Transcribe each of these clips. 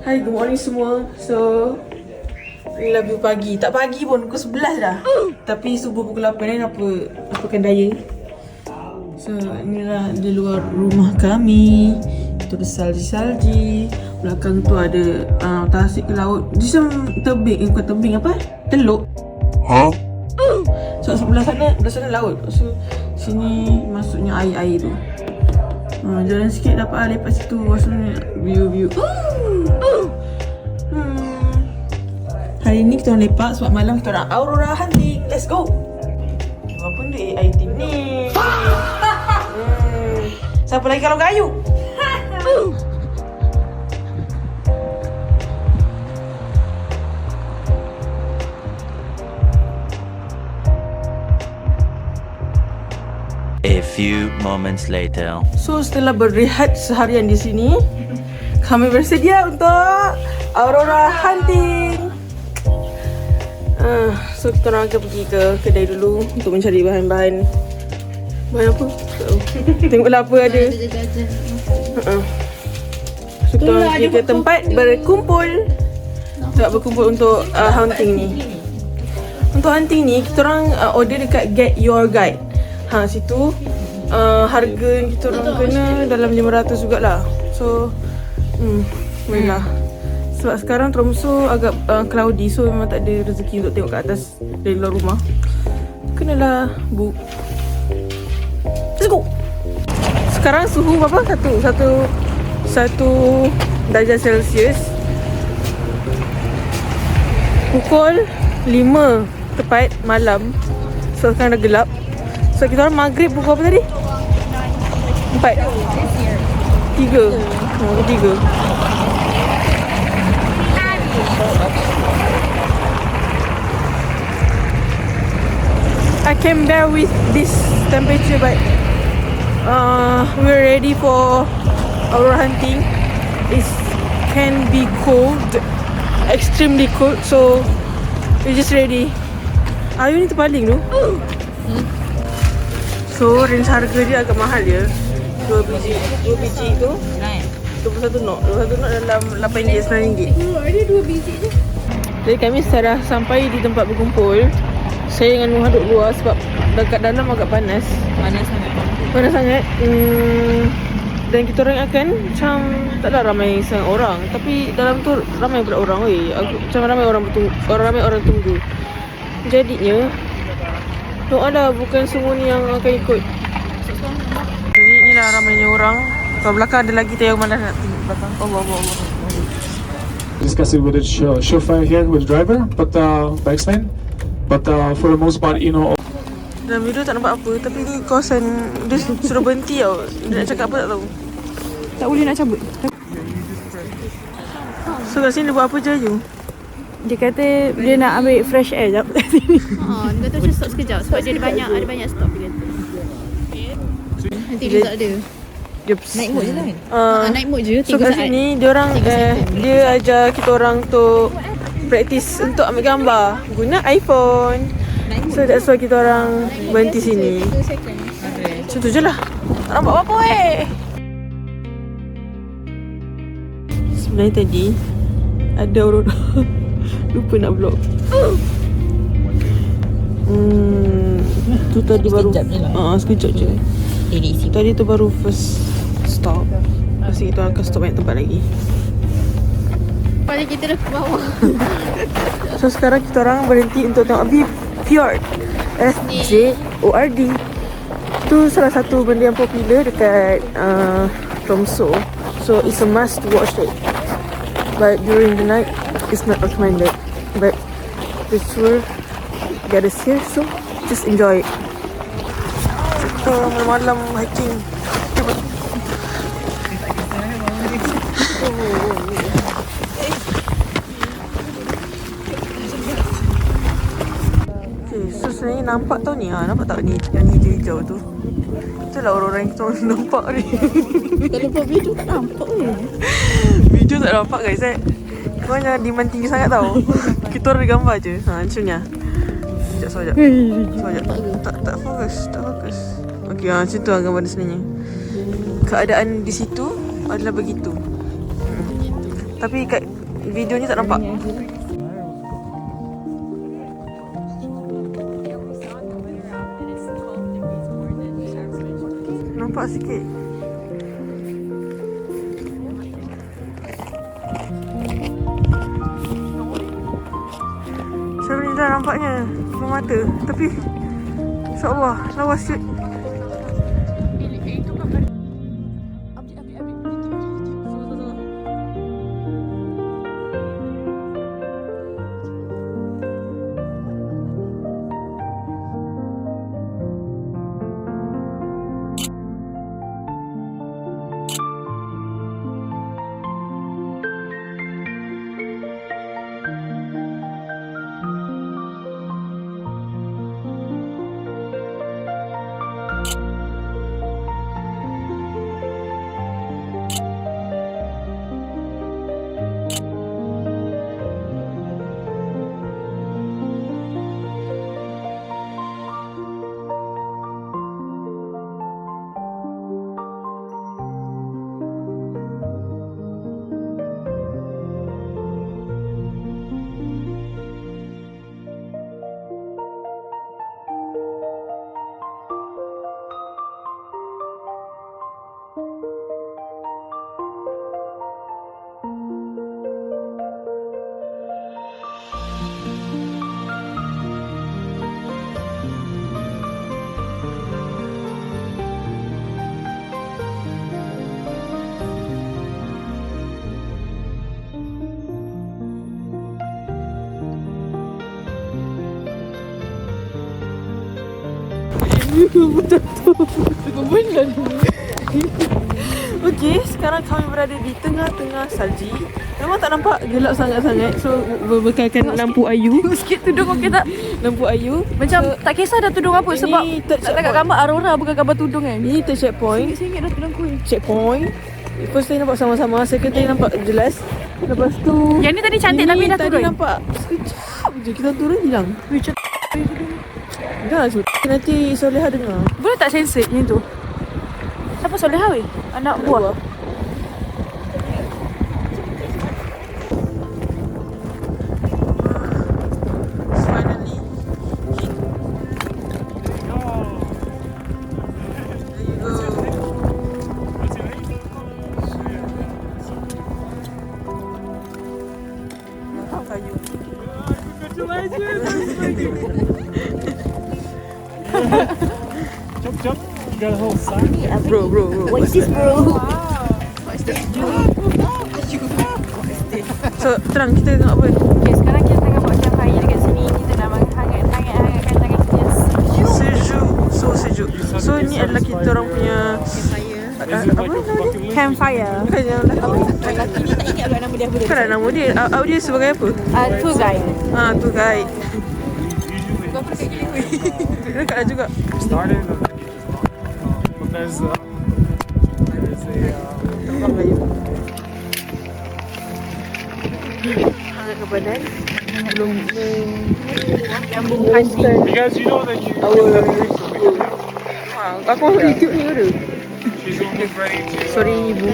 Hai, good morning semua. So, inilah view pagi. Tak pagi pun, pukul 11 dah. Tapi subuh pukul 8 ni apakan daya. So, inilah di luar rumah kami. Itu ada salji-salji. Belakang tu ada tasik ke laut. Dia macam tebing, bukan tebing apa? Teluk. Huh? So, sebelah sana laut. So, sini masuknya air-air tu. Jalan sikit dapat lepas situ. Maksudnya view. Hari ni kita orang lepak sebab malam kita orang Aurora hunting. Let's go. Apa ni AI team ni? Siapa lagi kalau kayu? A few moments later. So setelah berehat seharian di sini, kami bersedia untuk Aurora hunting. So kita orang akan pergi ke kedai dulu untuk mencari bahan-bahan. Bahan apa? Tak tahu. Tengoklah apa ada. So kita orang pergi ke tempat berkumpul. Untuk hunting ni. Untuk hunting ni kita orang order dekat Get Your Guide. Situ harga kita orang kena dalam 500 jugalah. So boleh lah. Sebab sekarang Tromso agak cloudy, so memang tak ada rezeki untuk tengok kat atas dari luar rumah. Kenalah book. Let's go. Sekarang suhu berapa? Satu darjah Celsius. Pukul 5 tepat malam. So sekarang dah gelap. So kita orang maghrib pukul apa tadi? 4. 3. 3. I can bear with this temperature, but we're ready for our hunting. It can be cold, extremely cold, so we're just ready. Ayu ni terpaling tu. So range harga dia agak mahal ya. 2 biji tu 21 knot dalam RM8-9. Ada 2 biji je. Jadi kami setelah sampai di tempat berkumpul, saya dengan Nuha duduk luar sebab dekat dalam agak panas. Panas sangat. Dan kita orang akan macam taklah ramai sangat orang, tapi dalam tu ramai pula orang. Macam ramai orang tunggu. Jadinya doa dah, bukan semua ni yang akan ikut. Jadi inilah ramainya orang. Kat belakang ada lagi yang mana nak tengok belakang. Allah. Discuss it with the chauffeur here, with the driver, but explain. But for the most part, Dalam video tak nampak apa, tapi ni kawasan dia suruh berhenti tau. Dia nak cakap apa tak tahu. Tak boleh nak cabut. So kat sini dia buat apa je Ayu? Dia kata dia nak ambil fresh air jap. Dia kata macam stop sekejap sebab dia ada banyak stop dia kata. Nanti dia tak ada. Naik mood je lah kan? Naik mood je 3 So kat saat. sini dia orang dia ajar kita orang untuk praktis untuk ambil gambar guna iPhone. So that's why kita orang berhenti sini. Macam tu je lah. Tak nampak apa-apa Sebenarnya tadi ada Aurora. Lupa nak vlog. Tu tadi baru sekejap je. Tadi tu baru first stop. Pasti kita akan stop banyak tempat lagi. Pada kita dah ke bawah. So sekarang kita orang berhenti untuk tengok Fjord. FJORD. Tu salah satu benda yang popular dekat Tromso. So it's a must to watch it. But during the night it's not recommended. But the tour get us here, so just enjoy it. Kita malam hiking. So sebenarnya nampak tau ni, nampak tak ni yang hijau-hijau tu? Itulah orang-orang yang kita orang nampak ni. Kalau buat video tak nampak ke? Video tak nampak guys Korang jangan demand tinggi sangat tau. Kita orang gambar je. Macam ni lah. Sekejap. Tak fokus. Okay, macam tu lah gambar dia sebenarnya. Keadaan di situ adalah begitu. Tapi kat Videonya tak nampak. Nampak sikit. Macam ni dah nampaknya depan mata. Tapi InsyaAllah lawas je. Okey, sekarang kami berada di tengah-tengah salji. Memang tak nampak gelap sangat-sangat. So berbekalkan lampu ayu. Sikit tudung okey tak? Lampu ayu. Macam tak kisah dah tudung apa sebab Ini third tak kat checkpoint. gambar Aurora bukan gambar tudung kan. Ni third checkpoint. Singgit dah tudung kuih. Checkpoint. First tadi nampak sama-sama, second tadi nampak jelas. Lepas tu Yang ni tadi cantik tapi dah tadi turun. nampak sekejap je kita turun hilang. Dah lah nanti Soleha dengar. Boleh tak sensor yang tu? Siapa Soleha weh? Anak buah. Finally. Kayu. Jump. You got a whole sack. Bro. What is this bro? So, terang kita tengok apa? Okay, sekarang kita tengah buat campfire dekat sini. Kita nak hangatkan tangan kita. Sejuk. So, ni adalah kita orang punya Is it like a bucket list? Campfire. bukan yang Lelaki ni tak ingat pula nama dia apa. Bukan nama dia. Awak dia sebagai apa? Tour guide. Tour guide. Dekat lah juga. Started, but there's a Hangat ke badan. Belum Nyambung hati. because you know that you. Aku orang YouTube ni ada. She's almost ready to. Sorry ibu.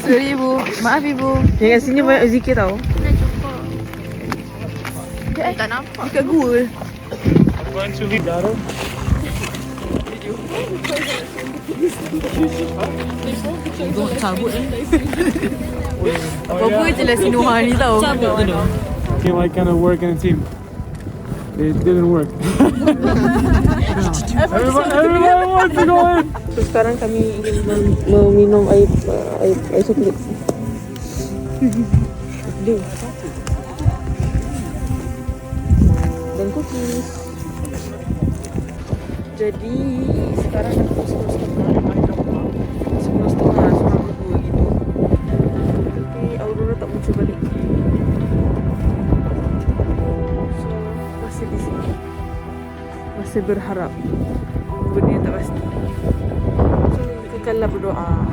Sorry ibu. Maaf ibu. Yang kat sini banyak zikir tau. Tak nampak. Dekat gua. I'm going to leave that. Apa je lah si Noha ni tau. Can like kind of work in a team. It didn't work. everybody wants to go in. So, sekarang kami ingin meminum air coklat. Dia. Dan cookies. Jadi sekarang aku 10:30 gitu. Tapi Aurora tak muncul balik. So masih di sini. Masih berharap. Benda yang tak pasti. So kekallah berdoa.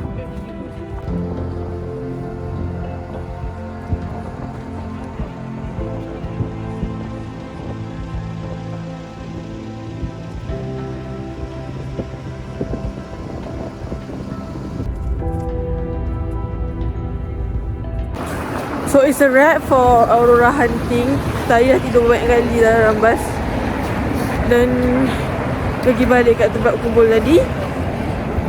So So it's a wrap for Aurora hunting. Saya dah tidur banyak kali dalam bas. Dan pergi balik kat tempat kumpul tadi.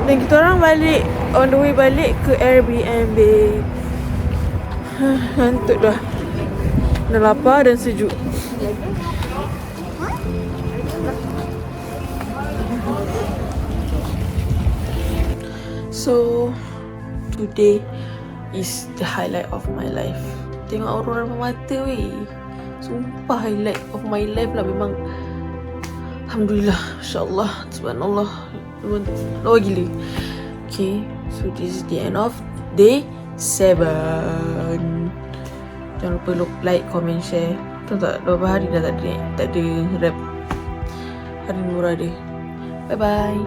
Dan kita orang balik, on the way balik ke Airbnb. Ngantuk dah. Dah lapar dan sejuk. So today is the highlight of my life. Tengok aurora mata weh. Sumpah highlight of my life lah. Memang alhamdulillah, insyaAllah, subhanallah, lawa gila. Okay, so this is the end of day 7. Jangan lupa like, comment, share. Tahu tak, beberapa hari dah tak ada rap. Hari ni murah dia. Bye bye.